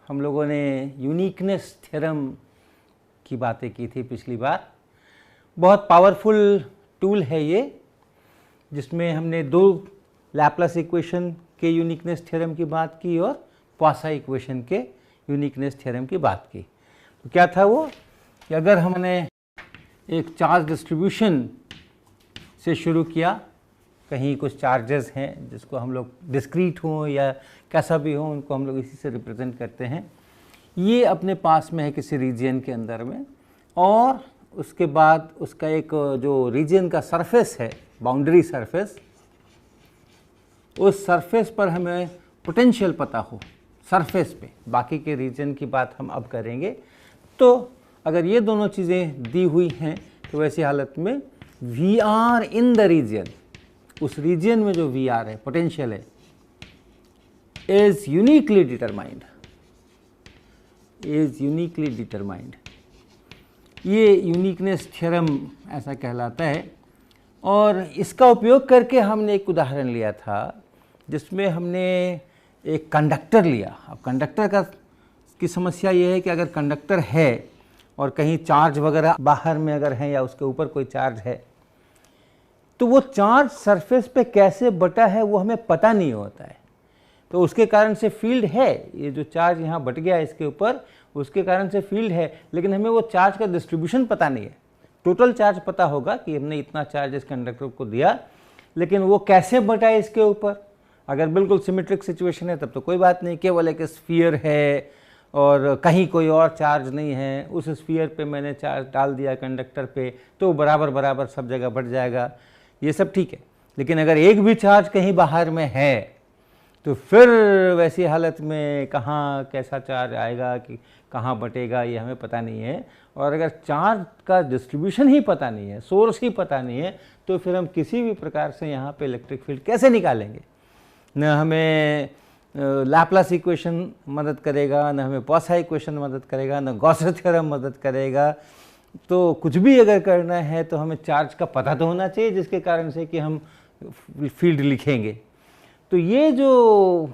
हम लोगों ने यूनिकनेस थ्योरम की बातें की थी पिछली बार। बहुत पावरफुल टूल है ये, जिसमें हमने दो लैप्लास इक्वेशन के यूनिकनेस थ्योरम की बात की और पॉइसन इक्वेशन के यूनिकनेस थ्योरम की बात की। तो क्या था वो कि अगर हमने एक चार्ज डिस्ट्रीब्यूशन से शुरू किया, कहीं कुछ चार्जेस हैं जिसको हम लोग डिस्क्रीट हों या कैसा भी हो, उनको हम लोग इसी से रिप्रेजेंट करते हैं। ये अपने पास में है किसी रीजन के अंदर में, और उसके बाद उसका एक जो रीजन का सरफेस है, बाउंड्री सरफेस, उस सरफेस पर हमें पोटेंशियल पता हो सरफेस पे। बाकी के रीजन की बात हम अब करेंगे। तो अगर ये दोनों चीज़ें दी हुई हैं तो वैसी हालत में we are in the region, उस रीजन में जो वी आर है, पोटेंशियल है, इज यूनिकली डिटरमाइंड, ये यूनिकनेस थ्योरम ऐसा कहलाता है। और इसका उपयोग करके हमने एक उदाहरण लिया था जिसमें हमने एक कंडक्टर लिया। अब कंडक्टर की समस्या ये है कि अगर कंडक्टर है और कहीं चार्ज वगैरह बाहर में अगर है या उसके ऊपर कोई चार्ज है, तो वो चार्ज सरफेस पे कैसे बटा है वो हमें पता नहीं होता है। तो उसके कारण से फील्ड है, ये जो चार्ज यहाँ बट गया इसके ऊपर, उसके कारण से फील्ड है, लेकिन हमें वो चार्ज का डिस्ट्रीब्यूशन पता नहीं है। टोटल चार्ज पता होगा कि हमने इतना चार्ज इस कंडक्टर को दिया, लेकिन वो कैसे बटा है इसके ऊपर। अगर बिल्कुल सिमेट्रिक सिचुएशन है तब तो कोई बात नहीं, केवल एक स्फीयर है और कहीं कोई और चार्ज नहीं है, उस स्फीयर पे मैंने चार्ज डाल दिया कंडक्टर पे, तो बराबर बराबर सब जगह बढ़ जाएगा, ये सब ठीक है। लेकिन अगर एक भी चार्ज कहीं बाहर में है तो फिर वैसी हालत में कहाँ कैसा चार्ज आएगा कि कहाँ बटेगा, ये हमें पता नहीं है। और अगर चार्ज का डिस्ट्रीब्यूशन ही पता नहीं है, सोर्स ही पता नहीं है, तो फिर हम किसी भी प्रकार से यहाँ पे इलेक्ट्रिक फील्ड कैसे निकालेंगे। न हमें लैप्लास इक्वेशन मदद करेगा, न हमें पॉइसन इक्वेशन मदद करेगा, न गॉस थ्योरम मदद करेगा। तो कुछ भी अगर करना है तो हमें चार्ज का पता तो होना चाहिए, जिसके कारण से कि हम फील्ड लिखेंगे। तो ये जो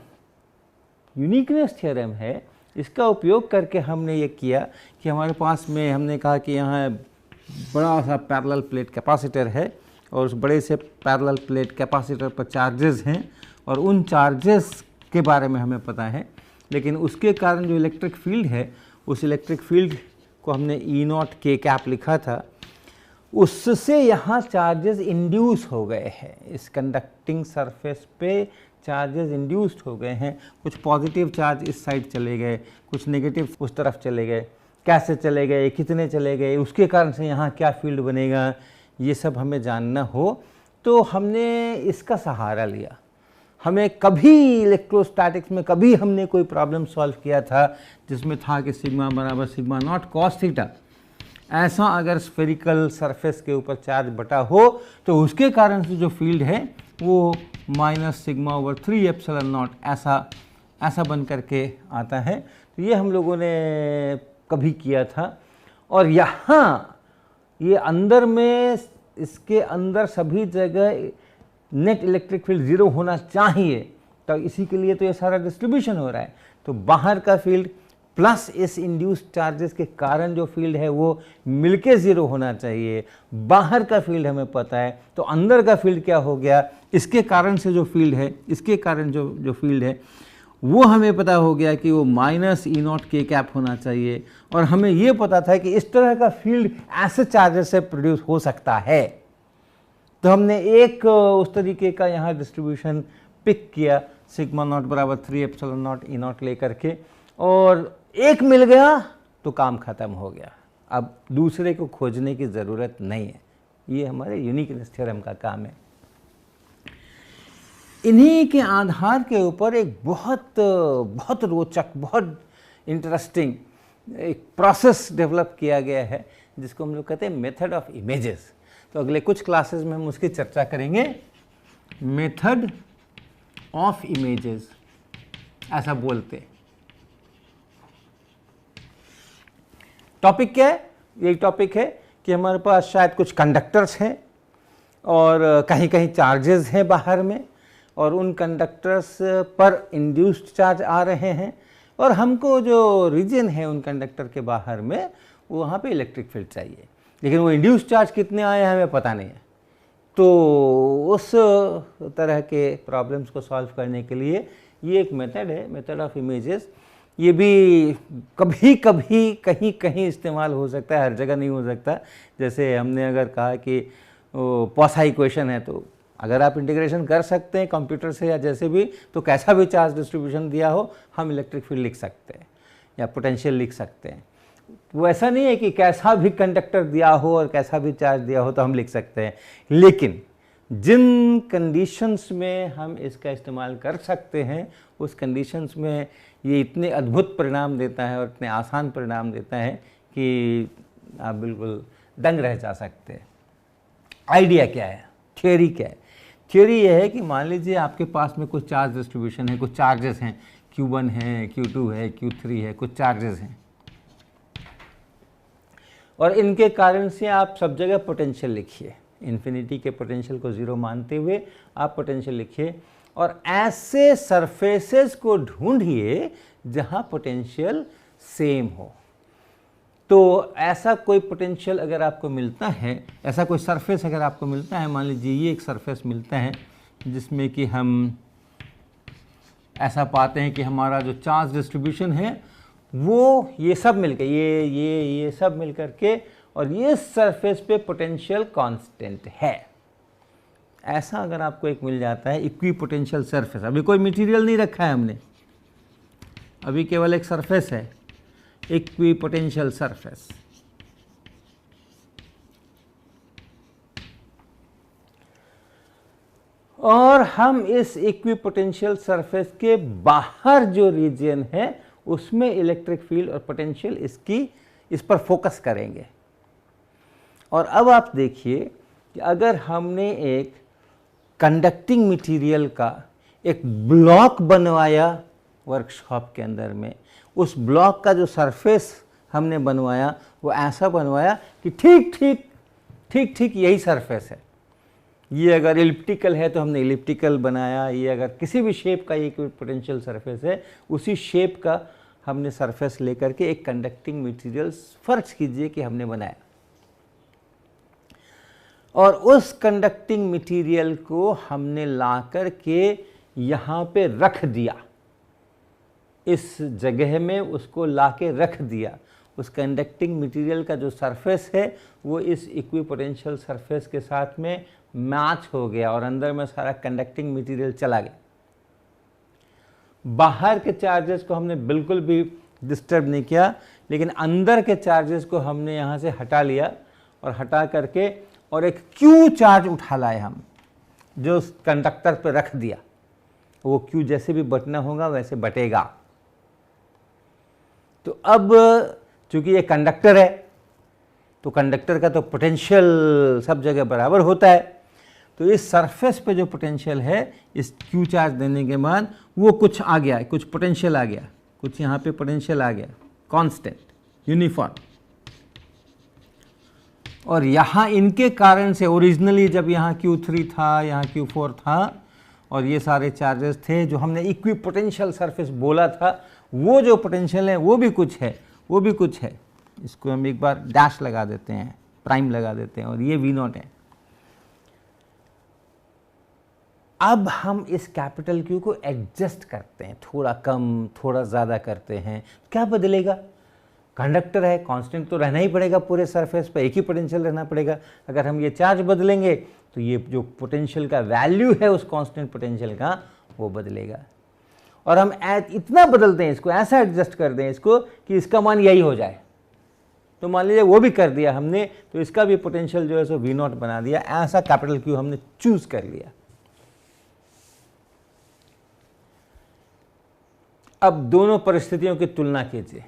यूनिकनेस थ्योरम है, इसका उपयोग करके हमने ये किया कि हमारे पास में, हमने कहा कि यहाँ बड़ा सा पैरेलल प्लेट कैपेसिटर है और उस बड़े से पैरेलल प्लेट कैपेसिटर पर चार्जेस हैं और उन चार्जेस के बारे में हमें पता है, लेकिन उसके कारण जो इलेक्ट्रिक फील्ड है, उस इलेक्ट्रिक फील्ड को हमने E0 K कैप लिखा था, उससे यहाँ चार्जेस इंड्यूस हो गए हैं। इस कंडक्टिंग सरफेस पे चार्जेस इंड्यूस्ड हो गए हैं। कुछ पॉजिटिव चार्ज इस साइड चले गए, कुछ नेगेटिव उस तरफ चले गए। कैसे चले गए, कितने चले गए, उसके कारण से यहाँ क्या फील्ड बनेगा, ये सब हमें जानना हो तो हमने इसका सहारा लिया। हमें कभी इलेक्ट्रोस्टैटिक्स में कभी हमने कोई प्रॉब्लम सॉल्व किया था जिसमें था कि सिग्मा बराबर सिग्मा नॉट कॉस थीटा, ऐसा अगर स्फेरिकल सरफेस के ऊपर चार्ज बटा हो तो उसके कारण से जो फील्ड है वो minus sigma over 3 epsilon not ऐसा बन करके आता है। तो ये हम लोगों ने कभी किया था। और यहाँ ये अंदर में, इसके अंदर सभी जगह नेट इलेक्ट्रिक फील्ड 0 होना चाहिए, तो इसी के लिए तो ये सारा डिस्ट्रीब्यूशन हो रहा है। तो बाहर का फील्ड प्लस इस इंड्यूस्ड चार्जेस के कारण जो फील्ड है वो मिलके 0 होना चाहिए। बाहर का फील्ड हमें पता है, तो अंदर का फील्ड क्या हो गया, इसके कारण से जो फील्ड है, इसके कारण जो फील्ड है वो हमें पता हो गया कि वो माइनस E0 K कैप होना चाहिए। और हमें ये पता था कि इस तरह का फील्ड ऐसे चार्जेस से प्रोड्यूस हो सकता है। तो हमने एक उस तरीके का यहाँ डिस्ट्रीब्यूशन पिक किया, सिग्मा नॉट बराबर 3 एप्सिलॉन नॉट E0 ले करके, और एक मिल गया तो काम खत्म हो गया। अब दूसरे को खोजने की ज़रूरत नहीं है। ये हमारे यूनिकनेस थ्योरम का काम है। इन्हीं के आधार के ऊपर एक बहुत रोचक, बहुत इंटरेस्टिंग एक प्रोसेस डेवलप किया गया है जिसको हम लोग कहते हैं मेथड ऑफ इमेजेस। तो अगले कुछ क्लासेस में हम उसकी चर्चा करेंगे। मेथड ऑफ इमेजेस ऐसा बोलते हैं। टॉपिक क्या है? यही टॉपिक है कि हमारे पास शायद कुछ कंडक्टर्स हैं और कहीं कहीं चार्जेस हैं बाहर में, और उन कंडक्टर्स पर इंड्यूस्ड चार्ज आ रहे हैं। और हमको जो रीजन है उन कंडक्टर के बाहर में वहाँ पे इलेक्ट्रिक फील्ड चाहिए, लेकिन वो इंड्यूस चार्ज कितने आए हमें पता नहीं है। तो उस तरह के प्रॉब्लम्स को सॉल्व करने के लिए ये एक मेथड है, मेथड ऑफ इमेजेस। ये भी कभी कभी कहीं कहीं इस्तेमाल हो सकता है, हर जगह नहीं हो सकता। जैसे हमने अगर कहा कि पॉसा इक्वेशन है, तो अगर आप इंटीग्रेशन कर सकते हैं कंप्यूटर से या जैसे भी, तो कैसा भी चार्ज डिस्ट्रीब्यूशन दिया हो हम इलेक्ट्रिक फील्ड लिख सकते हैं या पोटेंशियल लिख सकते हैं। वो ऐसा नहीं है कि कैसा भी कंडक्टर दिया हो और कैसा भी चार्ज दिया हो तो हम लिख सकते हैं, लेकिन जिन कंडीशंस में हम इसका इस्तेमाल कर सकते हैं उस कंडीशंस में ये इतने अद्भुत परिणाम देता है और इतने आसान परिणाम देता है कि आप बिल्कुल दंग रह जा सकते हैं। आइडिया क्या है, थ्योरी क्या है? थ्योरी ये है कि मान लीजिए आपके पास में कुछ चार्ज डिस्ट्रीब्यूशन है, कुछ चार्जेस हैं, Q1 है, Q2 है, Q3 है, कुछ चार्जेस हैं, और इनके कारण से आप सब जगह पोटेंशियल लिखिए, इन्फिनिटी के पोटेंशियल को 0 मानते हुए आप पोटेंशियल लिखिए, और ऐसे सरफेसेस को ढूंढिए जहां पोटेंशियल सेम हो। तो ऐसा कोई पोटेंशियल अगर आपको मिलता है, ऐसा कोई सरफेस अगर आपको मिलता है, मान लीजिए ये एक सरफेस मिलता है जिसमें कि हम ऐसा पाते हैं कि हमारा जो चार्ज डिस्ट्रीब्यूशन है वो ये सब मिलकर ये सब मिलकर के, और ये सरफेस पे पोटेंशियल कांस्टेंट है। ऐसा अगर आपको एक मिल जाता है इक्वी पोटेंशियल सरफेस, अभी कोई मटेरियल नहीं रखा है हमने, अभी केवल एक सरफेस है, इक्वी पोटेंशियल सरफेस, और हम इस इक्वी पोटेंशियल सरफेस के बाहर जो रीजन है उसमें इलेक्ट्रिक फील्ड और पोटेंशियल इस पर फोकस करेंगे। और अब आप देखिए कि अगर हमने एक कंडक्टिंग मटेरियल का एक ब्लॉक बनवाया वर्कशॉप के अंदर में, उस ब्लॉक का जो सरफेस हमने बनवाया वो ऐसा बनवाया कि ठीक ठीक यही सरफेस है। ये अगर इलिप्टिकल है तो हमने इलिप्टिकल बनाया, ये अगर किसी भी शेप का ये पोटेंशियल सरफेस है, उसी शेप का हमने सरफेस लेकर के एक कंडक्टिंग मटेरियल फर्ज कीजिए कि हमने बनाया, और उस कंडक्टिंग मटेरियल को हमने ला कर के यहाँ पे रख दिया, इस जगह में उसको ला के रख दिया। उस कंडक्टिंग मटेरियल का जो सरफेस है वो इस इक्विपोटेंशियल सरफेस के साथ में मैच हो गया और अंदर में सारा कंडक्टिंग मटेरियल चला गया। बाहर के चार्जेस को हमने बिल्कुल भी डिस्टर्ब नहीं किया, लेकिन अंदर के चार्जेस को हमने यहाँ से हटा लिया, और हटा करके और एक Q चार्ज उठा लाए हम, जो कंडक्टर पर रख दिया। वो Q जैसे भी बटना होगा वैसे बटेगा। तो अब चूंकि ये कंडक्टर है तो कंडक्टर का तो पोटेंशियल सब जगह बराबर होता है, तो इस सरफेस पे जो पोटेंशियल है इस Q चार्ज देने के बाद वो कुछ आ गया, कुछ पोटेंशियल आ गया, कुछ यहाँ पे पोटेंशियल आ गया, कांस्टेंट, यूनिफॉर्म। और यहाँ इनके कारण से ओरिजिनली जब यहाँ Q3 था, यहाँ Q4 था, और ये सारे चार्जेस थे जो हमने इक्विपोटेंशियल सरफेस बोला था, वो जो पोटेंशियल है वो भी कुछ है, वो भी कुछ है। इसको हम एक बार डैश लगा देते हैं, प्राइम लगा देते हैं, और ये V0 है। अब हम इस कैपिटल Q को एडजस्ट करते हैं, थोड़ा कम थोड़ा ज़्यादा करते हैं, क्या बदलेगा? कंडक्टर है, कांस्टेंट तो रहना ही पड़ेगा, पूरे सरफेस पे एक ही पोटेंशियल रहना पड़ेगा। अगर हम ये चार्ज बदलेंगे तो ये जो पोटेंशियल का वैल्यू है उस कांस्टेंट पोटेंशियल का वो बदलेगा। और हम इतना बदलते हैं इसको, ऐसा एडजस्ट कर दें इसको कि इसका मान यही हो जाए। तो मान लीजिए वो भी कर दिया हमने, तो इसका भी पोटेंशियल जो है सो V0 बना दिया। ऐसा कैपिटल Q हमने चूज कर लिया। अब दोनों परिस्थितियों की तुलना कीजिए।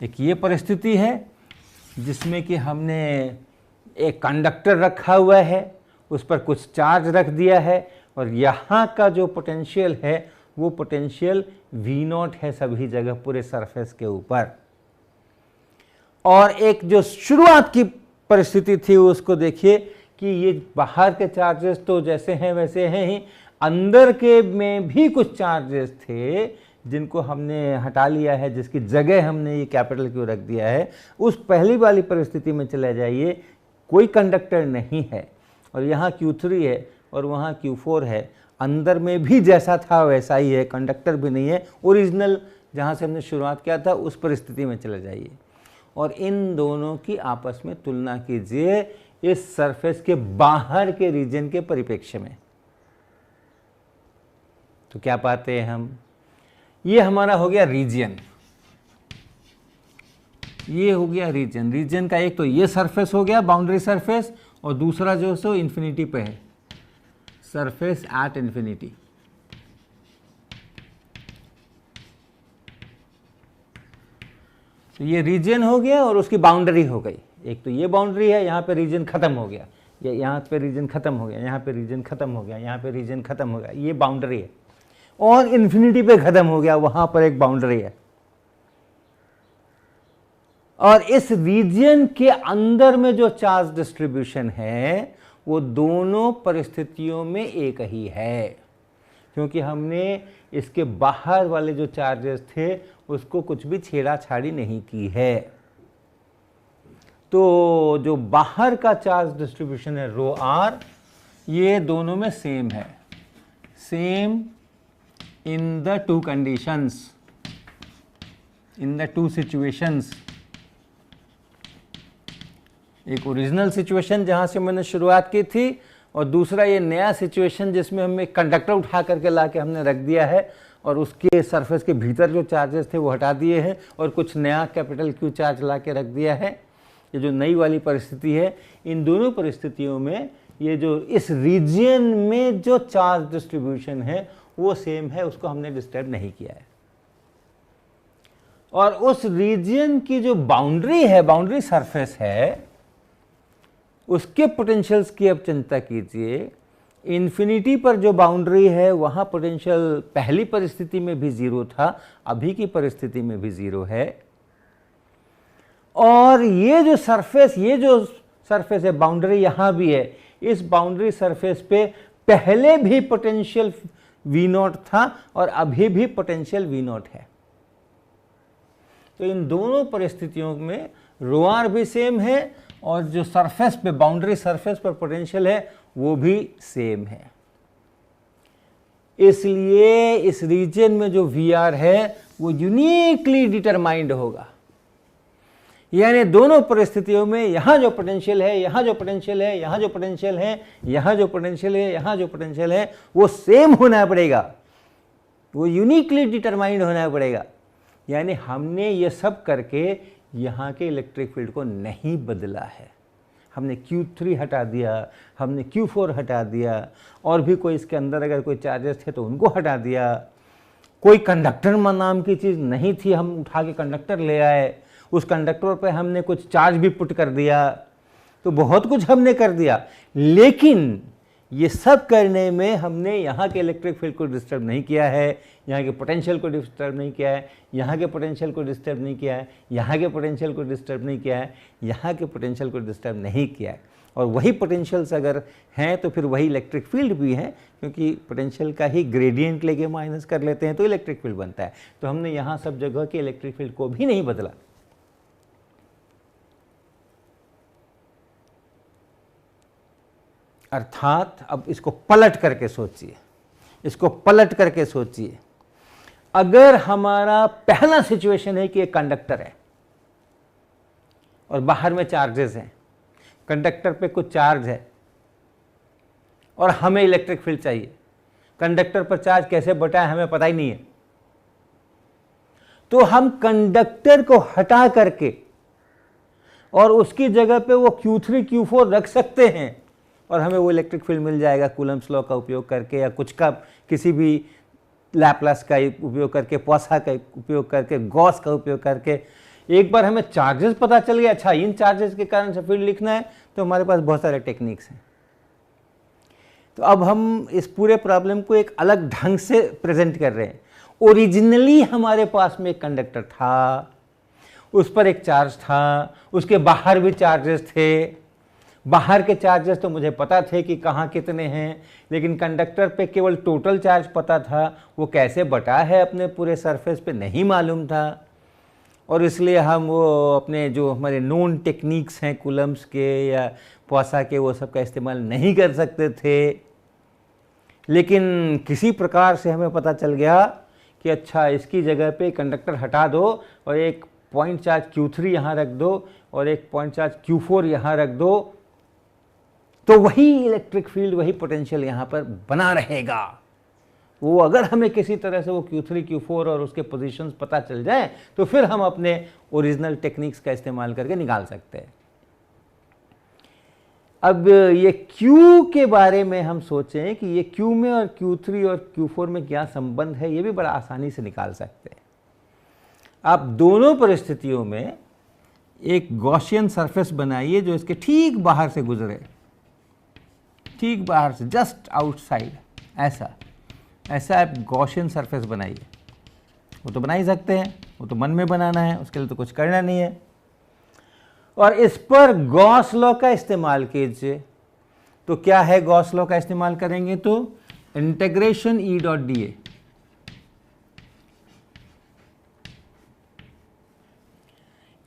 एक ये परिस्थिति है जिसमें कि हमने एक कंडक्टर रखा हुआ है, उस पर कुछ चार्ज रख दिया है, और यहाँ का जो पोटेंशियल है वो पोटेंशियल V0 है सभी जगह पूरे सरफेस के ऊपर। और एक जो शुरुआत की परिस्थिति थी उसको देखिए कि ये बाहर के चार्जेस तो जैसे हैं वैसे हैं ही, अंदर के में भी कुछ चार्जेस थे जिनको हमने हटा लिया है, जिसकी जगह हमने ये कैपिटल क्यू रख दिया है। उस पहली वाली परिस्थिति में चले जाइए, कोई कंडक्टर नहीं है और यहाँ Q3 है और वहाँ Q4 है, अंदर में भी जैसा था वैसा ही है, कंडक्टर भी नहीं है, ओरिजिनल जहाँ से हमने शुरुआत किया था उस परिस्थिति में चले जाइए और इन दोनों की आपस में तुलना कीजिए इस सरफेस के बाहर के रीजन के परिप्रेक्ष्य में। तो क्या पाते हैं हम, ये हमारा हो गया रीजन, ये हो गया रीजन। रीजन का एक तो ये सरफेस हो गया बाउंड्री सरफेस और दूसरा जो सो इन्फिनिटी पे है, सरफेस एट इन्फिनिटी। तो ये रीजन हो गया और उसकी बाउंड्री हो गई। एक तो ये बाउंड्री है, यहाँ पे रीजन खत्म हो गया, यहाँ पे रीजन खत्म हो गया, यहाँ पे रीजन खत्म हो गया, यहाँ पे रीजन खत्म हो गया, ये बाउंड्री है। और इन्फिनिटी पे खत्म हो गया, वहां पर एक बाउंड्री है। और इस रीजन के अंदर में जो चार्ज डिस्ट्रीब्यूशन है वो दोनों परिस्थितियों में एक ही है, क्योंकि हमने इसके बाहर वाले जो चार्जेस थे उसको कुछ भी छेड़ाछाड़ी नहीं की है। तो जो बाहर का चार्ज डिस्ट्रीब्यूशन है रो आर, ये दोनों में सेम है, same in the two conditions, in the two situations। एक ओरिजिनल सिचुएशन जहां से मैंने शुरुआत की थी और दूसरा ये नया सिचुएशन जिसमें हमें कंडक्टर उठा करके लाके हमने रख दिया है और उसके सरफेस के भीतर जो चार्जेस थे वो हटा दिए हैं और कुछ नया कैपिटल क्यू चार्ज लाके रख दिया है। ये जो नई वाली परिस्थिति है, इन दोनों परिस्थितियों में ये जो इस रीजन में जो चार्ज डिस्ट्रीब्यूशन है वो सेम है, उसको हमने डिस्टर्ब नहीं किया है। और उस रीजन की जो बाउंड्री है, बाउंड्री सरफेस है, उसके पोटेंशियल्स की अब चिंता कीजिए। इन्फिनिटी पर जो बाउंड्री है वहां पोटेंशियल पहली परिस्थिति में भी जीरो था, अभी की परिस्थिति में भी जीरो है। और ये जो सरफेस है, बाउंड्री यहां भी है, इस बाउंड्री सरफेस पे पहले भी पोटेंशियल V0 था और अभी भी पोटेंशियल V0 है। तो इन दोनों परिस्थितियों में रो आर भी सेम है और जो सरफेस पे बाउंड्री सरफेस पर पोटेंशियल है वो भी सेम है। इसलिए इस रीजन में जो VR है वो यूनिकली डिटरमाइंड होगा, यानी दोनों परिस्थितियों में यहां जो पोटेंशियल है, यहां जो पोटेंशियल है, यहां जो पोटेंशियल है, यहां जो पोटेंशियल है, यहां जो पोटेंशियल है, वो सेम होना पड़ेगा, वो यूनिकली डिटरमाइंड होना पड़ेगा। यानी हमने ये सब करके यहां के इलेक्ट्रिक फील्ड को नहीं बदला है। हमने Q3 हटा दिया, हमने Q4 हटा दिया, और भी कोई इसके अंदर अगर कोई चार्जेस थे तो उनको हटा दिया। कोई कंडक्टर नाम की चीज़ नहीं थी, हम उठा के कंडक्टर ले आए, उस कंडक्टर पे हमने कुछ चार्ज भी पुट कर दिया। तो बहुत कुछ हमने कर दिया, लेकिन ये सब करने में हमने यहाँ के इलेक्ट्रिक फील्ड को डिस्टर्ब नहीं किया है, यहाँ के पोटेंशियल को डिस्टर्ब नहीं किया है, यहाँ के पोटेंशियल को डिस्टर्ब नहीं किया है, यहाँ के पोटेंशियल को डिस्टर्ब नहीं किया है, यहाँ के पोटेंशियल को डिस्टर्ब नहीं किया है। और वही पोटेंशियल्स अगर हैं तो फिर वही इलेक्ट्रिक फील्ड भी है, क्योंकि पोटेंशियल का ही ग्रेडियंट लेके माइनस कर लेते हैं तो इलेक्ट्रिक फील्ड बनता है। तो हमने यहाँ सब जगह के इलेक्ट्रिक फील्ड को भी नहीं बदला। अर्थात अब इसको पलट करके सोचिए, इसको पलट करके सोचिए। अगर हमारा पहला सिचुएशन है कि एक कंडक्टर है और बाहर में चार्जेस हैं, कंडक्टर पे कुछ चार्ज है और हमें इलेक्ट्रिक फील्ड चाहिए, कंडक्टर पर चार्ज कैसे बटा है हमें पता ही नहीं है, तो हम कंडक्टर को हटा करके और उसकी जगह पे वो Q3 Q4 रख सकते हैं और हमें वो इलेक्ट्रिक फील्ड मिल जाएगा कूलम्ब्स लॉ का उपयोग करके, या कुछ का किसी भी लैपलास का उपयोग करके, पॉसा का उपयोग करके, गॉस का उपयोग करके। एक बार हमें चार्जेस पता चल गया, अच्छा इन चार्जेस के कारण से फील्ड लिखना है, तो हमारे पास बहुत सारे टेक्निक्स हैं। तो अब हम इस पूरे प्रॉब्लम को एक अलग ढंग से प्रेजेंट कर रहे हैं। ओरिजिनली हमारे पास में एक कंडक्टर था, उस पर एक चार्ज था, उसके बाहर भी चार्जेस थे, बाहर के चार्जेस तो मुझे पता थे कि कहाँ कितने हैं, लेकिन कंडक्टर पे केवल टोटल चार्ज पता था, वो कैसे बटा है अपने पूरे सरफेस पे नहीं मालूम था। और इसलिए हम वो अपने जो हमारे नोन टेक्निक्स हैं कूलम्ब्स के या पॉसा के, वो सब का इस्तेमाल नहीं कर सकते थे। लेकिन किसी प्रकार से हमें पता चल गया कि अच्छा, इसकी जगह पे कंडक्टर हटा दो और एक पॉइंट चार्ज Q3 यहाँ रख दो और एक पॉइंट चार्ज Q4 यहाँ रख दो, तो वही इलेक्ट्रिक फील्ड, वही पोटेंशियल यहाँ पर बना रहेगा। वो अगर हमें किसी तरह से वो Q3 Q4 और उसके पोजीशंस पता चल जाए तो फिर हम अपने ओरिजिनल टेक्निक्स का इस्तेमाल करके निकाल सकते हैं। अब ये Q के बारे में हम सोचें कि ये Q में और Q3 और Q4 में क्या संबंध है, ये भी बड़ा आसानी से निकाल सकते हैं। आप दोनों परिस्थितियों में एक गॉसियन सरफेस बनाइए जो इसके ठीक बाहर से गुजरे, ठीक बाहर से, जस्ट आउटसाइड, ऐसा आप गॉसियन सरफेस बनाइए। वो तो बना ही सकते हैं, वो तो मन में बनाना है, उसके लिए तो कुछ करना नहीं है। और इस पर गॉस लॉ का इस्तेमाल कीजिए। तो क्या है गॉस लॉ का इस्तेमाल करेंगे तो integration E dot D A,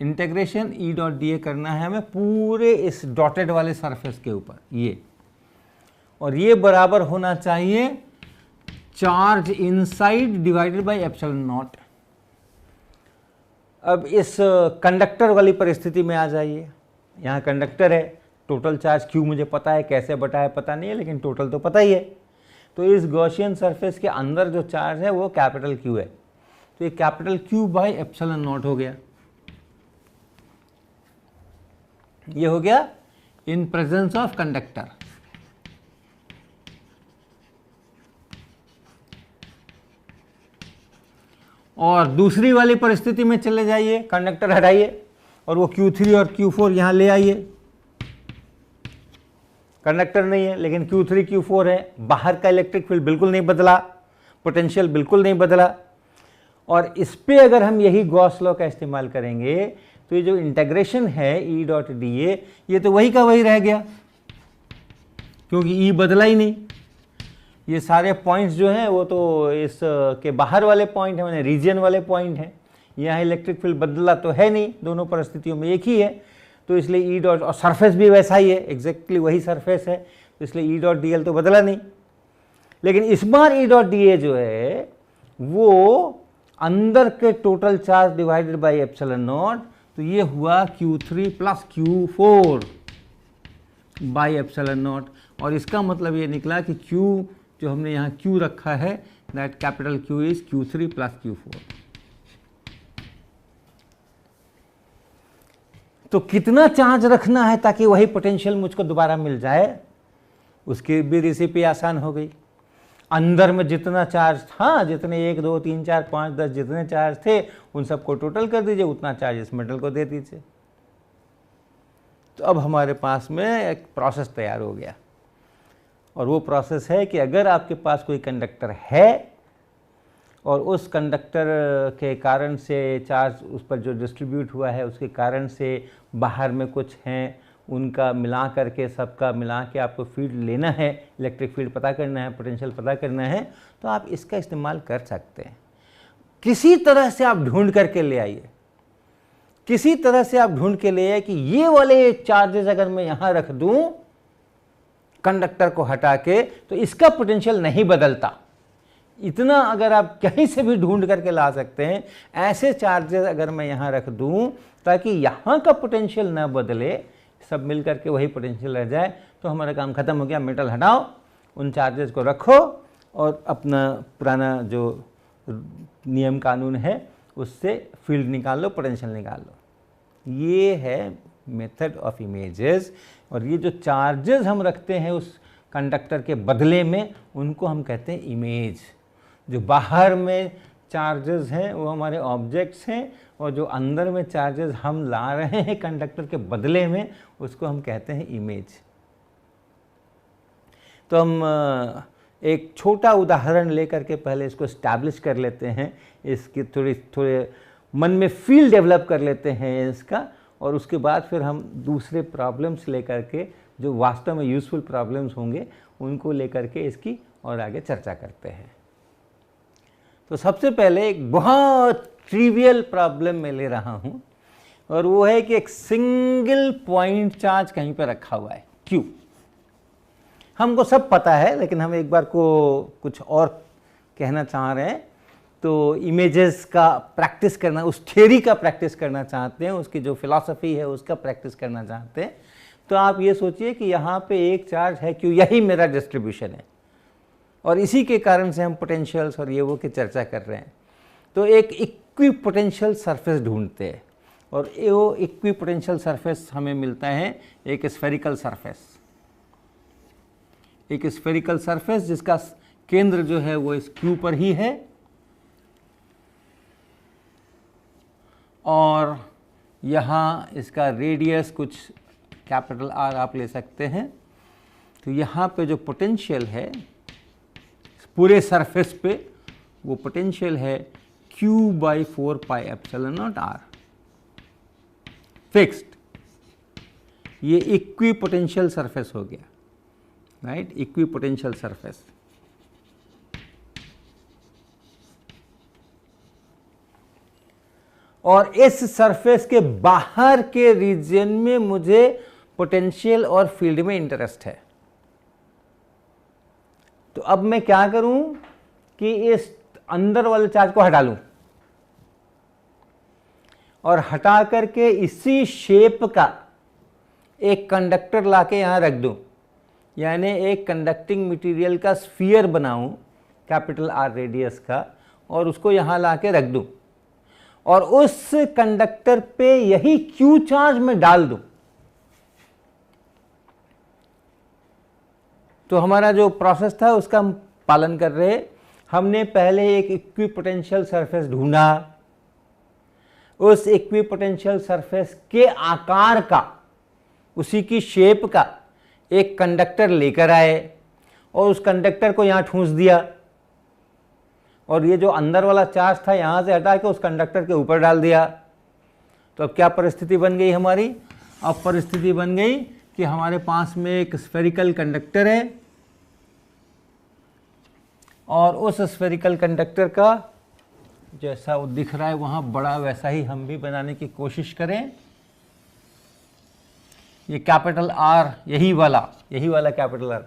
integration E dot D A करना है हमें पूरे इस डॉटेड वाले सरफेस के ऊपर ये, और ये बराबर होना चाहिए charge inside divided by epsilon not. अब इस कंडक्टर वाली परिस्थिति में आ जाइए। यहाँ कंडक्टर है, टोटल चार्ज Q मुझे पता है, कैसे बटा है पता नहीं है, लेकिन टोटल तो पता ही है। तो इस गॉसियन सरफेस के अंदर जो चार्ज है वो कैपिटल Q है, तो ये capital Q by epsilon not हो गया। ये हो गया इन प्रेजेंस ऑफ कंडक्टर। और दूसरी वाली परिस्थिति में चले जाइए, कंडक्टर हटाइए और वो Q3 और Q4 यहाँ ले आइए। कंडक्टर नहीं है लेकिन Q3 Q4 है, बाहर का इलेक्ट्रिक फील्ड बिल्कुल नहीं बदला, पोटेंशियल बिल्कुल नहीं बदला। और इस पे अगर हम यही गॉस लॉ का इस्तेमाल करेंगे तो ये जो इंटीग्रेशन है E डॉट डी ए, ये तो वही का वही रह गया, क्योंकि E बदला ही नहीं। ये सारे पॉइंट्स जो हैं वो तो इस के बाहर वाले पॉइंट हैं, मैंने रीजन वाले पॉइंट हैं। यहाँ इलेक्ट्रिक फील्ड बदला तो है नहीं, दोनों परिस्थितियों में एक ही है, तो इसलिए E डॉट, और सरफेस भी वैसा ही है, एग्जैक्टली वही सरफेस है, तो इसलिए E डॉट डी एल तो बदला नहीं। लेकिन इस बार E डॉट डी ए जो है वो अंदर के total charge divided by epsilon not, तो ये हुआ Q3 plus Q4 by epsilon not. और इसका मतलब ये निकला कि Q जो हमने यहाँ Q रखा है, that capital Q is Q3 plus Q4। तो कितना चार्ज रखना है ताकि वही पोटेंशियल मुझको दोबारा मिल जाए, उसकी भी रेसिपी आसान हो गई। अंदर में जितना चार्ज था, जितने 1 2 3 4 5 10 जितने चार्ज थे उन सबको टोटल कर दीजिए, उतना चार्ज इस मेटल को दे दीजिए। तो अब हमारे पास में एक प्रोसेस तैयार हो गया, और वो प्रोसेस है कि अगर आपके पास कोई कंडक्टर है और उस कंडक्टर के कारण से चार्ज उस पर जो डिस्ट्रीब्यूट हुआ है उसके कारण से बाहर में कुछ हैं, उनका मिला करके, सबका मिला के आपको फील्ड लेना है, इलेक्ट्रिक फील्ड पता करना है, पोटेंशियल पता करना है, तो आप इसका इस्तेमाल कर सकते हैं। किसी तरह से आप ढूंढ करके ले आइए, किसी तरह से आप ढूंढ के ले आइए कि ये वाले चार्जेस अगर मैं यहाँ रख दूँ कंडक्टर को हटा के, तो इसका पोटेंशियल नहीं बदलता। इतना अगर आप कहीं से भी ढूंढ करके ला सकते हैं, ऐसे चार्जेस अगर मैं यहाँ रख दूँ ताकि यहाँ का पोटेंशियल ना बदले, सब मिल करके वही पोटेंशियल रह जाए, तो हमारा काम खत्म हो गया। मेटल हटाओ, उन चार्जेस को रखो और अपना पुराना जो नियम कानून है उससे फील्ड निकाल लो, पोटेंशियल निकाल लो। ये है मेथड ऑफ इमेजेस। और ये जो चार्जेस हम रखते हैं उस कंडक्टर के बदले में, उनको हम कहते हैं इमेज। जो बाहर में चार्जेस हैं वो हमारे ऑब्जेक्ट्स हैं, और जो अंदर में चार्जेस हम ला रहे हैं कंडक्टर के बदले में, उसको हम कहते हैं इमेज। तो हम एक छोटा उदाहरण लेकर के पहले इसको इस्टेब्लिश कर लेते हैं, इसकी थोड़े मन में फील डेवलप कर लेते हैं इसका, और उसके बाद फिर हम दूसरे प्रॉब्लम्स लेकर के जो वास्तव में यूज़फुल प्रॉब्लम्स होंगे उनको लेकर के इसकी और आगे चर्चा करते हैं। तो सबसे पहले एक बहुत ट्रिवियल प्रॉब्लम मैं ले रहा हूँ और वो है कि एक सिंगल पॉइंट चार्ज कहीं पर रखा हुआ है Q। हमको सब पता है लेकिन हम एक बार को कुछ और कहना चाह रहे हैं, तो इमेजेस का प्रैक्टिस करना, उस थ्योरी का प्रैक्टिस करना चाहते हैं, उसकी जो फिलॉसफी है उसका प्रैक्टिस करना चाहते हैं। तो आप ये सोचिए कि यहाँ पे एक चार्ज है Q, यही मेरा डिस्ट्रीब्यूशन है और इसी के कारण से हम पोटेंशियल्स और ये वो की चर्चा कर रहे हैं। तो एक इक्विपोटेंशियल सरफेस ढूंढते हैं और वो इक्विपोटेंशियल सरफेस हमें मिलता है एक स्फेरिकल सरफेस, एक स्फेरिकल सरफेस जिसका केंद्र जो है वो इस Q पर ही है और यहाँ इसका रेडियस कुछ कैपिटल R आप ले सकते हैं। तो यहाँ पे जो पोटेंशियल है पूरे सरफेस पे, वो पोटेंशियल है Q/4πε0R फिक्स्ड। ये इक्विपोटेंशियल सरफेस हो गया, राइट, इक्विपोटेंशियल सरफेस। और इस सरफेस के बाहर के रीजन में मुझे पोटेंशियल और फील्ड में इंटरेस्ट है। तो अब मैं क्या करूं कि इस अंदर वाले चार्ज को हटा लूं और हटा करके इसी शेप का एक कंडक्टर लाके यहां रख दूं, यानी एक कंडक्टिंग मटेरियल का स्फीयर बनाऊं कैपिटल R रेडियस का और उसको यहां लाके रख दूं और उस कंडक्टर पे यही Q चार्ज में डाल दूं। तो हमारा जो प्रोसेस था उसका हम पालन कर रहे हैं। हमने पहले एक इक्विपोटेंशियल सरफेस ढूंढा, उस इक्विपोटेंशियल सरफेस के आकार का, उसी की शेप का एक कंडक्टर लेकर आए और उस कंडक्टर को यहां ठूंस दिया और ये जो अंदर वाला चार्ज था यहां से हटा के उस कंडक्टर के ऊपर डाल दिया। तो अब क्या परिस्थिति बन गई हमारी? अब परिस्थिति बन गई कि हमारे पास में एक स्फेरिकल कंडक्टर है और उस स्फेरिकल कंडक्टर का जैसा वो दिख रहा है वहां बड़ा वैसा ही हम भी बनाने की कोशिश करें। ये कैपिटल R, यही वाला कैपिटल R,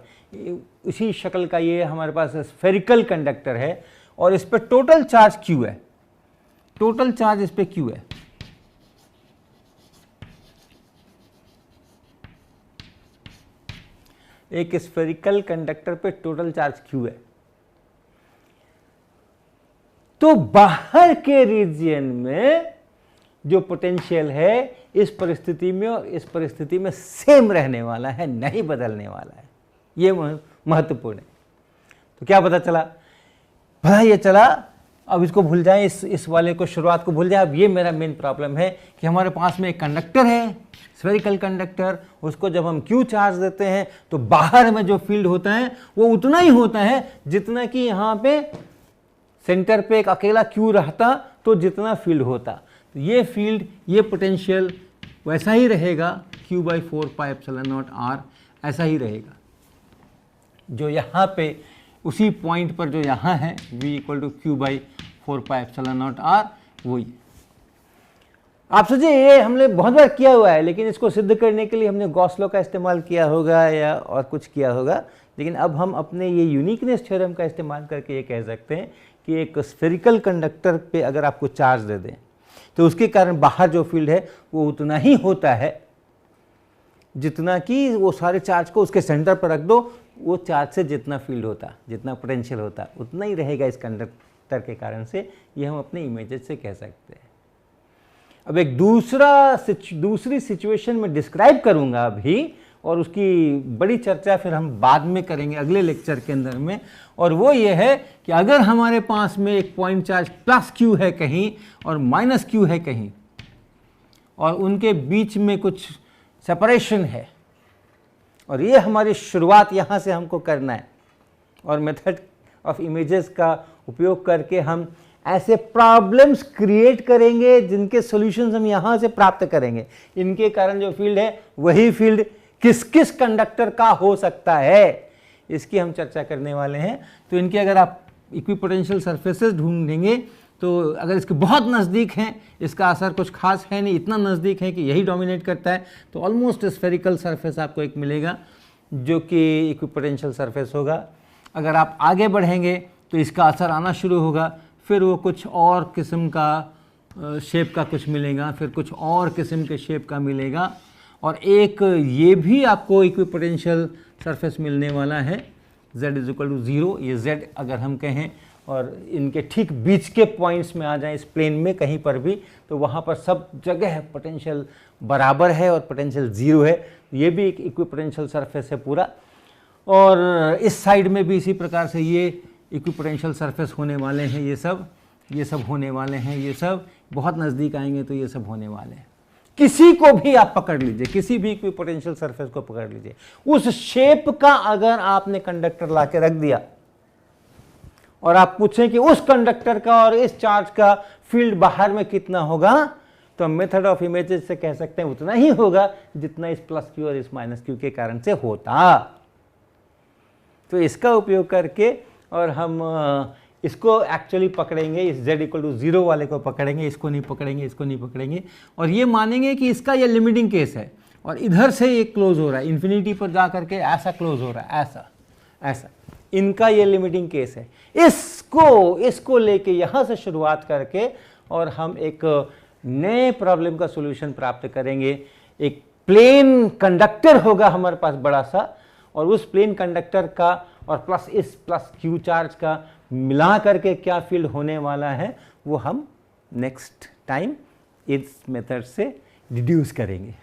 इसी शक्ल का ये हमारे पास स्फेरिकल कंडक्टर है और इस पे टोटल चार्ज Q है, टोटल चार्ज इस पे Q है। एक स्फेरिकल कंडक्टर पे टोटल चार्ज Q है। तो बाहर के रीजियन में जो पोटेंशियल है इस परिस्थिति में और इस परिस्थिति में सेम रहने वाला है, नहीं बदलने वाला है। ये महत्वपूर्ण है। तो क्या पता चला? भला ये चला, अब इसको भूल जाएं, इस वाले को, शुरुआत को भूल जाएं। अब ये मेरा मेन प्रॉब्लम है कि हमारे पास में एक कंडक्टर है, स्फेरिकल कंडक्टर, उसको जब हम Q चार्ज देते हैं तो बाहर में जो फील्ड होता है वो उतना ही होता है जितना कि यहाँ पे सेंटर पे एक अकेला Q रहता तो जितना फील्ड होता। तो ये फील्ड, ये पोटेंशियल वैसा ही रहेगा, Q/4πε0R ऐसा ही रहेगा जो यहाँ पे उसी पॉइंट पर जो यहाँ है V = Q/4πε0R वही। आप सोचिए ये हमने बहुत बार किया हुआ है, लेकिन इसको सिद्ध करने के लिए हमने गॉस लॉ का इस्तेमाल किया होगा या और कुछ किया होगा। लेकिन अब हम अपने ये यूनिकनेस थ्योरम का इस्तेमाल करके ये कह सकते हैं कि एक स्फेरिकल कंडक्टर पे अगर आपको चार्ज दे दें तो उसके कारण बाहर जो फील्ड है वो उतना ही होता है जितना कि वो सारे चार्ज को उसके सेंटर पर रख दो, वो चार्ज से जितना फील्ड होता, जितना पोटेंशियल होता, उतना ही रहेगा इस कंडक्टर के कारण से। ये हम अपने इमेजेस से कह सकते हैं। अब एक दूसरी सिचुएशन में डिस्क्राइब करूंगा अभी, और उसकी बड़ी चर्चा फिर हम बाद में करेंगे अगले लेक्चर के अंदर में। और वो ये है कि अगर हमारे पास में एक पॉइंट चार्ज +Q है कहीं और -Q है कहीं और उनके बीच में कुछ सेपरेशन है, और ये हमारी शुरुआत यहाँ से हमको करना है, और मेथड ऑफ इमेजेस का उपयोग करके हम ऐसे प्रॉब्लम्स क्रिएट करेंगे जिनके सॉल्यूशंस हम यहाँ से प्राप्त करेंगे। इनके कारण जो फील्ड है वही फील्ड किस किस कंडक्टर का हो सकता है, इसकी हम चर्चा करने वाले हैं। तो इनके अगर आप इक्विपोटेंशियल सरफेसेस ढूंढेंगे तो अगर इसके बहुत नज़दीक हैं, इसका असर कुछ खास है नहीं, इतना नज़दीक है कि यही डोमिनेट करता है, तो ऑलमोस्ट स्फेरिकल सरफेस आपको एक मिलेगा जो कि इक्विपोटेंशियल सरफेस होगा। अगर आप आगे बढ़ेंगे तो इसका असर आना शुरू होगा, फिर वो कुछ और किस्म का शेप का कुछ मिलेगा, फिर कुछ और किस्म के शेप का मिलेगा, और एक ये भी आपको इक्विपोटेंशियल सरफेस मिलने वाला है z = 0। ये z अगर हम कहें और इनके ठीक बीच के पॉइंट्स में आ जाएं इस प्लेन में कहीं पर भी, तो वहाँ पर सब जगह पोटेंशियल बराबर है और पोटेंशियल 0 है। ये भी एक इक्विपोटेंशियल सरफेस है पूरा। और इस साइड में भी इसी प्रकार से ये इक्विपोटेंशियल सरफेस होने वाले हैं, ये सब होने वाले हैं, ये सब बहुत नज़दीक आएंगे तो ये सब होने वाले हैं। किसी को भी आप पकड़ लीजिए, किसी भी इक्विपोटेंशियल सरफेस को पकड़ लीजिए, उस शेप का अगर आपने कंडक्टर ला के रख दिया और आप पूछें कि उस कंडक्टर का और इस चार्ज का फील्ड बाहर में कितना होगा, तो हम मेथड ऑफ इमेजेस से कह सकते हैं उतना ही होगा जितना इस प्लस क्यू और इस माइनस क्यू के कारण से होता। तो इसका उपयोग करके और हम इसको एक्चुअली पकड़ेंगे, इस z = 0 वाले को पकड़ेंगे, इसको नहीं पकड़ेंगे, इसको नहीं पकड़ेंगे, और ये मानेंगे कि इसका ये लिमिटिंग केस है और इधर से ये क्लोज हो रहा है, इन्फिनिटी पर जा करके ऐसा क्लोज हो रहा है, ऐसा इनका ये लिमिटिंग केस है। इसको लेके यहाँ से शुरुआत करके और हम एक नए प्रॉब्लम का सॉल्यूशन प्राप्त करेंगे। एक प्लेन कंडक्टर होगा हमारे पास बड़ा सा, और उस प्लेन कंडक्टर का और प्लस इस प्लस क्यू चार्ज का मिला करके क्या फील्ड होने वाला है वो हम नेक्स्ट टाइम इस मेथड से डिड्यूस करेंगे।